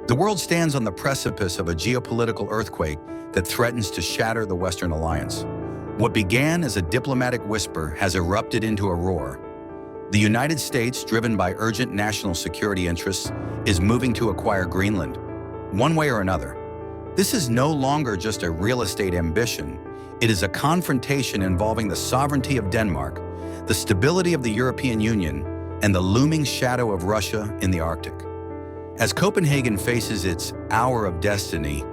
The world stands on the precipice of a geopolitical earthquake that threatens to shatter the Western alliance. What began as a diplomatic whisper has erupted into a roar. The United States, driven by urgent national security interests, is moving to acquire Greenland, one way or another. This is no longer just a real estate ambition. It is a confrontation involving the sovereignty of Denmark, the stability of the European Union, and the looming shadow of Russia in the Arctic. As Copenhagen faces its hour of destiny,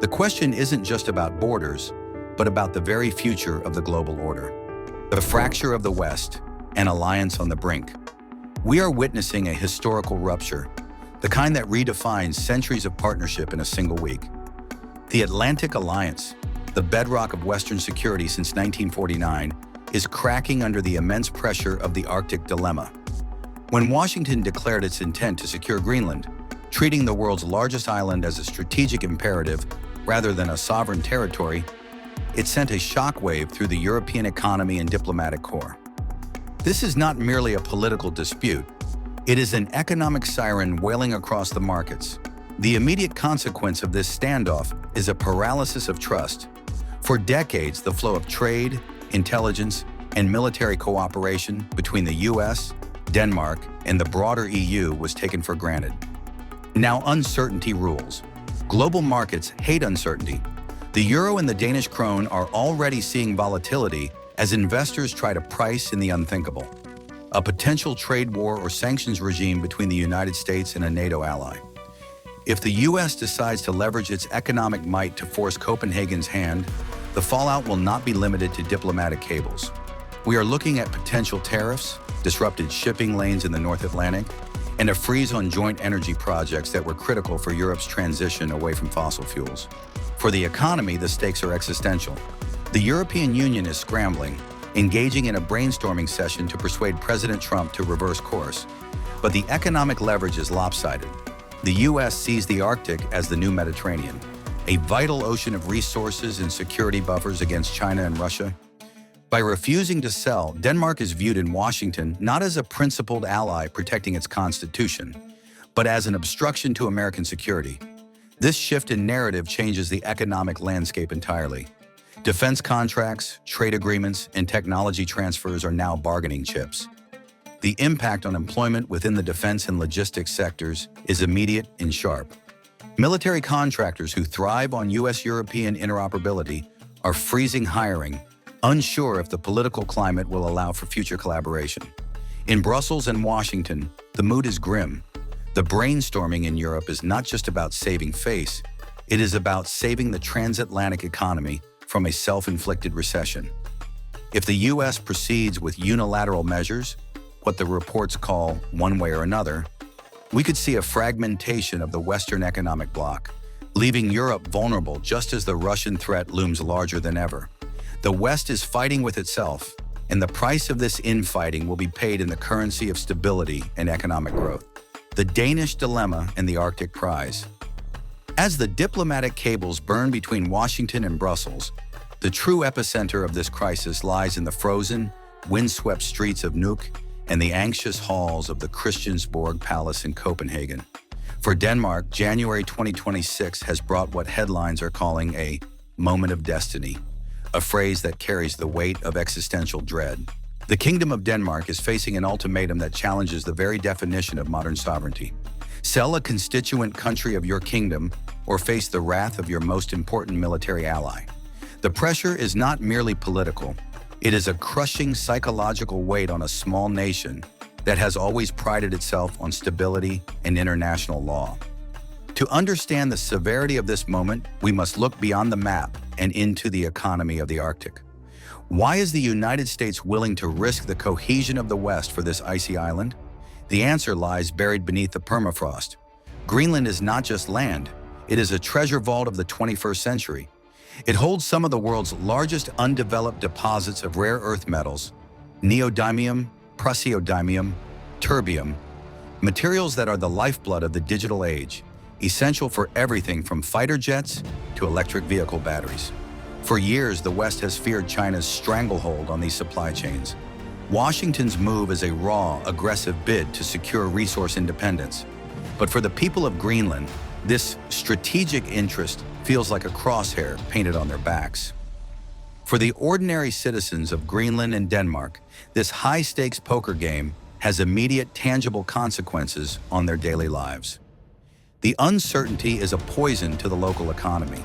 the question isn't just about borders, but about the very future of the global order. The fracture of the West, an alliance on the brink. We are witnessing a historical rupture, the kind that redefines centuries of partnership in a single week. The Atlantic Alliance, the bedrock of Western security since 1949, is cracking under the immense pressure of the Arctic dilemma. When Washington declared its intent to secure Greenland, treating the world's largest island as a strategic imperative rather than a sovereign territory, it sent a shockwave through the European economy and diplomatic corps. This is not merely a political dispute. It is an economic siren wailing across the markets. The immediate consequence of this standoff is a paralysis of trust. For decades, the flow of trade, intelligence, and military cooperation between the US, Denmark, and the broader EU was taken for granted. Now uncertainty rules. Global markets hate uncertainty. The euro and the Danish krone are already seeing volatility as investors try to price in the unthinkable. A potential trade war or sanctions regime between the United States and a NATO ally. If the US decides to leverage its economic might to force Copenhagen's hand, the fallout will not be limited to diplomatic cables. We are looking at potential tariffs, disrupted shipping lanes in the North Atlantic, and a freeze on joint energy projects that were critical for Europe's transition away from fossil fuels. For the economy, the stakes are existential. The European Union is scrambling, engaging in a brainstorming session to persuade President Trump to reverse course. But the economic leverage is lopsided. The US sees the Arctic as the new Mediterranean, a vital ocean of resources and security buffers against China and Russia. By refusing to sell, Denmark is viewed in Washington not as a principled ally protecting its constitution, but as an obstruction to American security. This shift in narrative changes the economic landscape entirely. Defense contracts, trade agreements, and technology transfers are now bargaining chips. The impact on employment within the defense and logistics sectors is immediate and sharp. Military contractors who thrive on US-European interoperability are freezing hiring, unsure if the political climate will allow for future collaboration. In Brussels and Washington, the mood is grim. The brainstorming in Europe is not just about saving face, it is about saving the transatlantic economy from a self-inflicted recession. If the US proceeds with unilateral measures, what the reports call one way or another, we could see a fragmentation of the Western economic bloc, leaving Europe vulnerable just as the Russian threat looms larger than ever. The West is fighting with itself, and the price of this infighting will be paid in the currency of stability and economic growth. The Danish dilemma and the Arctic prize. As the diplomatic cables burn between Washington and Brussels, the true epicenter of this crisis lies in the frozen, windswept streets of Nuuk and the anxious halls of the Christiansborg Palace in Copenhagen. For Denmark, January 2026 has brought what headlines are calling a moment of destiny, a phrase that carries the weight of existential dread. The Kingdom of Denmark is facing an ultimatum that challenges the very definition of modern sovereignty. Sell a constituent country of your kingdom or face the wrath of your most important military ally. The pressure is not merely political. It is a crushing psychological weight on a small nation that has always prided itself on stability and international law. To understand the severity of this moment, we must look beyond the map and into the economy of the Arctic. Why is the United States willing to risk the cohesion of the West for this icy island? The answer lies buried beneath the permafrost. Greenland is not just land, it is a treasure vault of the 21st century. It holds some of the world's largest undeveloped deposits of rare earth metals, neodymium, praseodymium, terbium, materials that are the lifeblood of the digital age, essential for everything from fighter jets to electric vehicle batteries. For years, the West has feared China's stranglehold on these supply chains. Washington's move is a raw, aggressive bid to secure resource independence. But for the people of Greenland, This strategic interest feels like a crosshair painted on their backs. For the ordinary citizens of Greenland and Denmark, this high-stakes poker game has immediate, tangible consequences on their daily lives. The uncertainty is a poison to the local economy.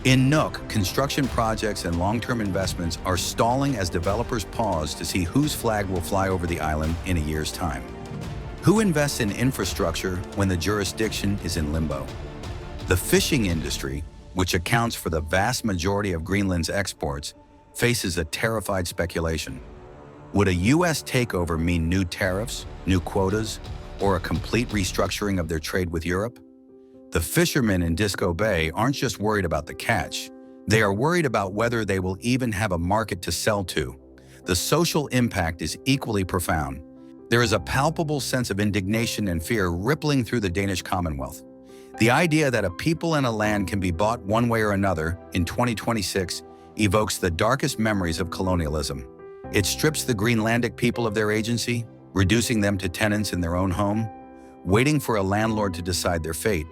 In Nuuk, construction projects and long-term investments are stalling as developers pause to see whose flag will fly over the island in a year's time. Who invests in infrastructure when the jurisdiction is in limbo? The fishing industry, which accounts for the vast majority of Greenland's exports, faces a terrified speculation. Would a U.S. takeover mean new tariffs, new quotas, or a complete restructuring of their trade with Europe? The fishermen in Disco Bay aren't just worried about the catch. They are worried about whether they will even have a market to sell to. The social impact is equally profound. There is a palpable sense of indignation and fear rippling through the Danish Commonwealth. The idea that a people and a land can be bought one way or another in 2026 evokes the darkest memories of colonialism. It strips the Greenlandic people of their agency, reducing them to tenants in their own home, waiting for a landlord to decide their fate.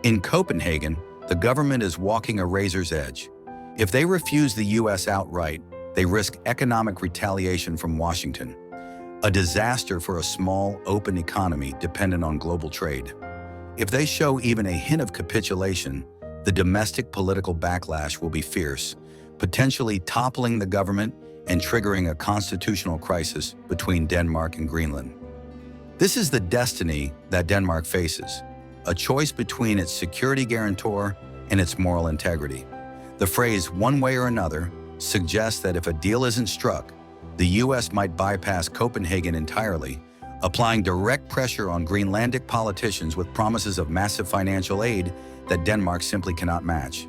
In Copenhagen, the government is walking a razor's edge. If they refuse the U.S. outright, they risk economic retaliation from Washington, a disaster for a small, open economy dependent on global trade. If they show even a hint of capitulation, the domestic political backlash will be fierce, potentially toppling the government and triggering a constitutional crisis between Denmark and Greenland. This is the destiny that Denmark faces, a choice between its security guarantor and its moral integrity. The phrase "one way or another" suggests that if a deal isn't struck, the U.S. might bypass Copenhagen entirely, applying direct pressure on Greenlandic politicians with promises of massive financial aid that Denmark simply cannot match.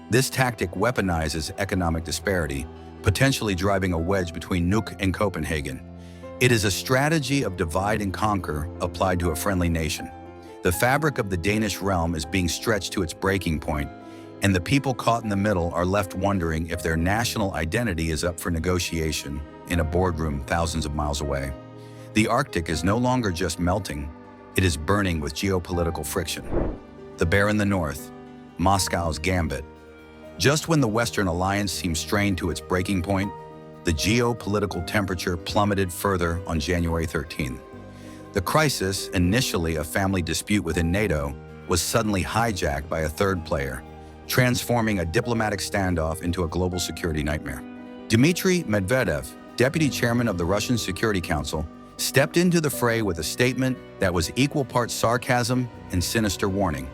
This tactic weaponizes economic disparity, potentially driving a wedge between Nuuk and Copenhagen. It is a strategy of divide and conquer applied to a friendly nation. The fabric of the Danish realm is being stretched to its breaking point, and the people caught in the middle are left wondering if their national identity is up for negotiation in a boardroom thousands of miles away. The Arctic is no longer just melting, it is burning with geopolitical friction. The bear in the north, Moscow's gambit. Just when the Western alliance seemed strained to its breaking point, the geopolitical temperature plummeted further on January 13th. The crisis, initially a family dispute within NATO, was suddenly hijacked by a third player, transforming a diplomatic standoff into a global security nightmare. Dmitry Medvedev, deputy chairman of the Russian Security Council, stepped into the fray with a statement that was equal parts sarcasm and sinister warning.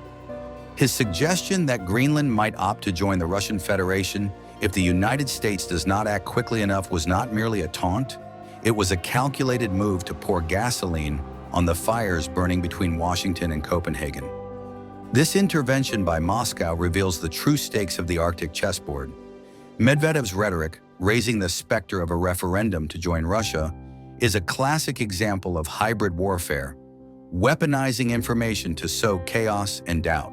His suggestion that Greenland might opt to join the Russian Federation if the United States does not act quickly enough was not merely a taunt, it was a calculated move to pour gasoline on the fires burning between Washington and Copenhagen. This intervention by Moscow reveals the true stakes of the Arctic chessboard. Medvedev's rhetoric, raising the specter of a referendum to join Russia, is a classic example of hybrid warfare, weaponizing information to sow chaos and doubt.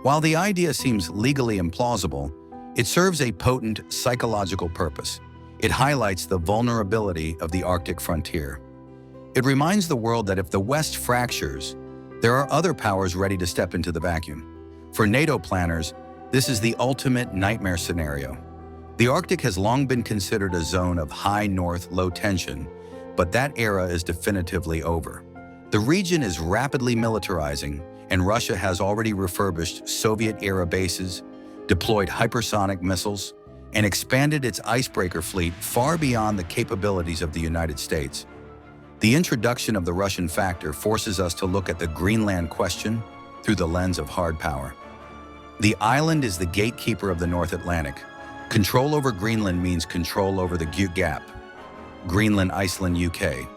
While the idea seems legally implausible, it serves a potent psychological purpose. It highlights the vulnerability of the Arctic frontier. It reminds the world that if the West fractures, there are other powers ready to step into the vacuum. For NATO planners, this is the ultimate nightmare scenario. The Arctic has long been considered a zone of high north, low tension, but that era is definitively over. The region is rapidly militarizing, and Russia has already refurbished Soviet-era bases, deployed hypersonic missiles, and expanded its icebreaker fleet far beyond the capabilities of the United States. The introduction of the Russian factor forces us to look at the Greenland question through the lens of hard power. The island is the gatekeeper of the North Atlantic. Control over Greenland means control over the Gap, Greenland, Iceland, UK,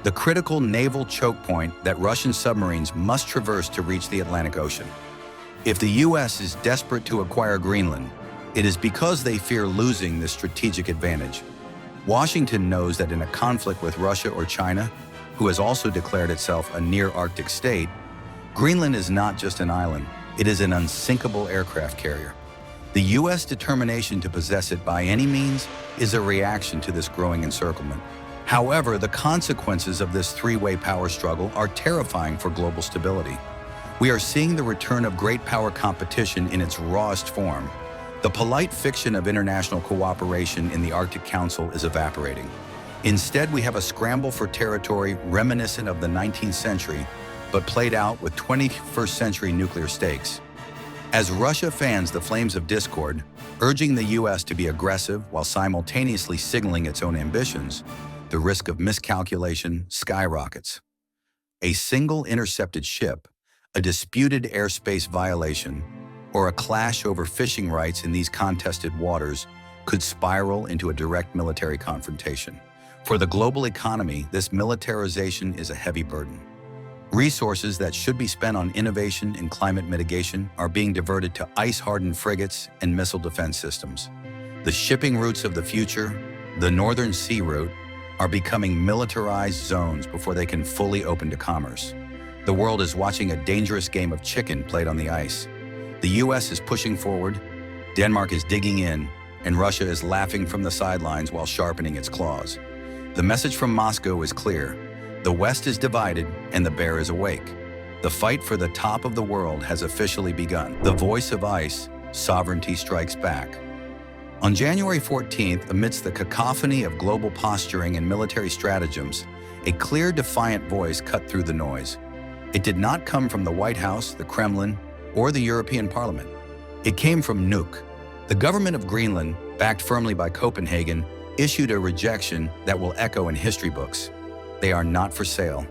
the critical naval choke point that Russian submarines must traverse to reach the Atlantic Ocean. If the U.S. is desperate to acquire Greenland, it is because they fear losing this strategic advantage. Washington knows that in a conflict with Russia or China, who has also declared itself a near-Arctic state, Greenland is not just an island, it is an unsinkable aircraft carrier. The U.S. determination to possess it by any means is a reaction to this growing encirclement. However, the consequences of this three-way power struggle are terrifying for global stability. We are seeing the return of great power competition in its rawest form. The polite fiction of international cooperation in the Arctic Council is evaporating. Instead, we have a scramble for territory reminiscent of the 19th century, but played out with 21st century nuclear stakes. As Russia fans the flames of discord, urging the U.S. to be aggressive while simultaneously signaling its own ambitions, the risk of miscalculation skyrockets. A single intercepted ship, a disputed airspace violation, or a clash over fishing rights in these contested waters could spiral into a direct military confrontation. For the global economy, this militarization is a heavy burden. Resources that should be spent on innovation and climate mitigation are being diverted to ice-hardened frigates and missile defense systems. The shipping routes of the future, the Northern Sea Route, are becoming militarized zones before they can fully open to commerce. The world is watching a dangerous game of chicken played on the ice. The U.S. is pushing forward, Denmark is digging in, and Russia is laughing from the sidelines while sharpening its claws. The message from Moscow is clear. The West is divided and the bear is awake. The fight for the top of the world has officially begun. The voice of ice, sovereignty strikes back. On January 14th, amidst the cacophony of global posturing and military stratagems, a clear, defiant voice cut through the noise. It did not come from the White House, the Kremlin, or the European Parliament. It came from Nuuk. The government of Greenland, backed firmly by Copenhagen, issued a rejection that will echo in history books. They are not for sale.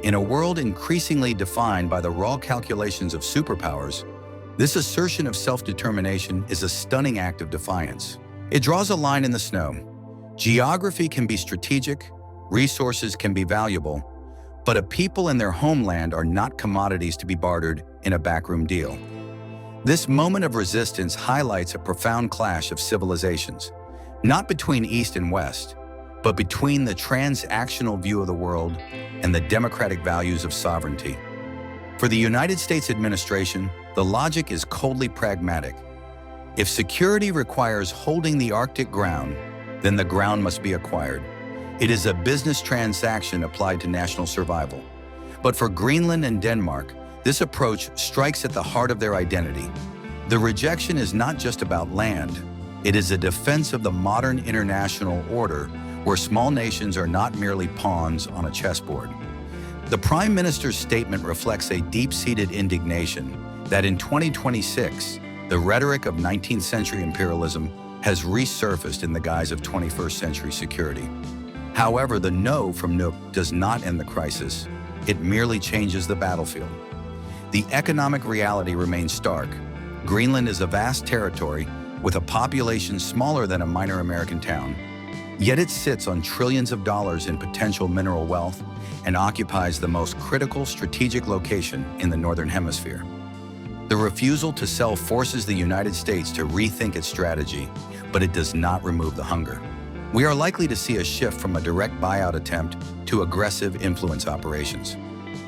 In a world increasingly defined by the raw calculations of superpowers, this assertion of self-determination is a stunning act of defiance. It draws a line in the snow. Geography can be strategic, resources can be valuable, but a people and their homeland are not commodities to be bartered in a backroom deal. This moment of resistance highlights a profound clash of civilizations, not between East and West, but between the transactional view of the world and the democratic values of sovereignty. For the United States administration, the logic is coldly pragmatic. If security requires holding the Arctic ground, then the ground must be acquired. It is a business transaction applied to national survival. But for Greenland and Denmark, this approach strikes at the heart of their identity. The rejection is not just about land. It is a defense of the modern international order where small nations are not merely pawns on a chessboard. The Prime Minister's statement reflects a deep-seated indignation that in 2026, the rhetoric of 19th century imperialism has resurfaced in the guise of 21st century security. However, the no from Nuuk does not end the crisis. It merely changes the battlefield. The economic reality remains stark. Greenland is a vast territory with a population smaller than a minor American town. Yet it sits on trillions of dollars in potential mineral wealth and occupies the most critical strategic location in the Northern Hemisphere. The refusal to sell forces the United States to rethink its strategy, but it does not remove the hunger. We are likely to see a shift from a direct buyout attempt to aggressive influence operations.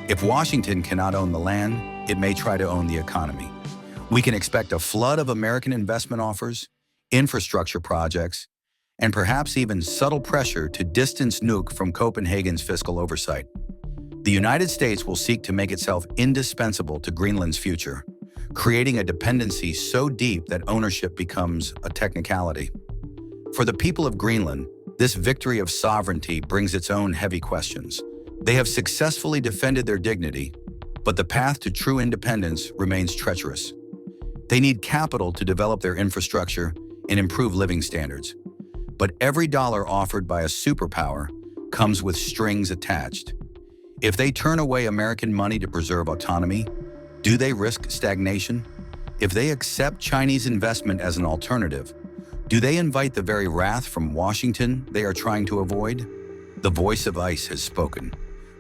If Washington cannot own the land, it may try to own the economy. We can expect a flood of American investment offers, infrastructure projects, and perhaps even subtle pressure to distance Nuuk from Copenhagen's fiscal oversight. The United States will seek to make itself indispensable to Greenland's future, creating a dependency so deep that ownership becomes a technicality. For the people of Greenland, this victory of sovereignty brings its own heavy questions. They have successfully defended their dignity, but the path to true independence remains treacherous. They need capital to develop their infrastructure and improve living standards. But every dollar offered by a superpower comes with strings attached. If they turn away American money to preserve autonomy, do they risk stagnation? If they accept Chinese investment as an alternative, do they invite the very wrath from Washington they are trying to avoid? The voice of ice has spoken,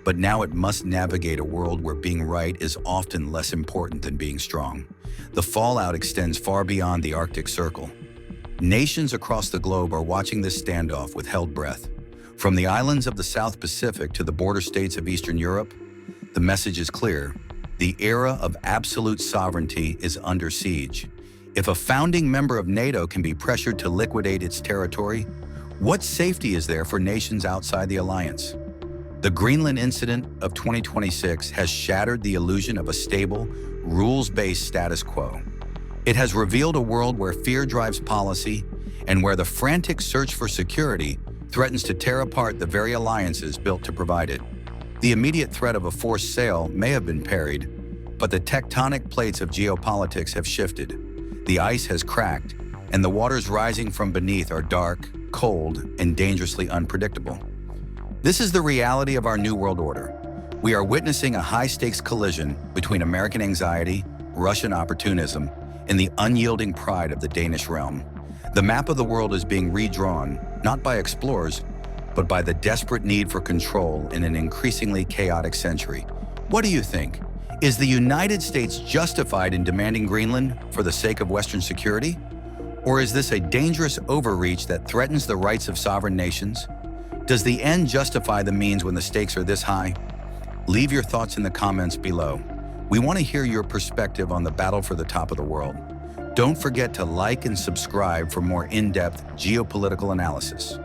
but now it must navigate a world where being right is often less important than being strong. The fallout extends far beyond the Arctic Circle. Nations across the globe are watching this standoff with held breath. From the islands of the South Pacific to the border states of Eastern Europe, the message is clear. The era of absolute sovereignty is under siege. If a founding member of NATO can be pressured to liquidate its territory, what safety is there for nations outside the alliance? The Greenland incident of 2026 has shattered the illusion of a stable, rules-based status quo. It has revealed a world where fear drives policy and where the frantic search for security threatens to tear apart the very alliances built to provide it. The immediate threat of a forced sale may have been parried, but the tectonic plates of geopolitics have shifted. The ice has cracked, and the waters rising from beneath are dark, cold, and dangerously unpredictable. This is the reality of our new world order. We are witnessing a high-stakes collision between American anxiety, Russian opportunism, and the unyielding pride of the Danish realm. The map of the world is being redrawn, not by explorers, but by the desperate need for control in an increasingly chaotic century. What do you think? Is the United States justified in demanding Greenland for the sake of Western security? Or is this a dangerous overreach that threatens the rights of sovereign nations? Does the end justify the means when the stakes are this high? Leave your thoughts in the comments below. We want to hear your perspective on the battle for the top of the world. Don't forget to like and subscribe for more in-depth geopolitical analysis.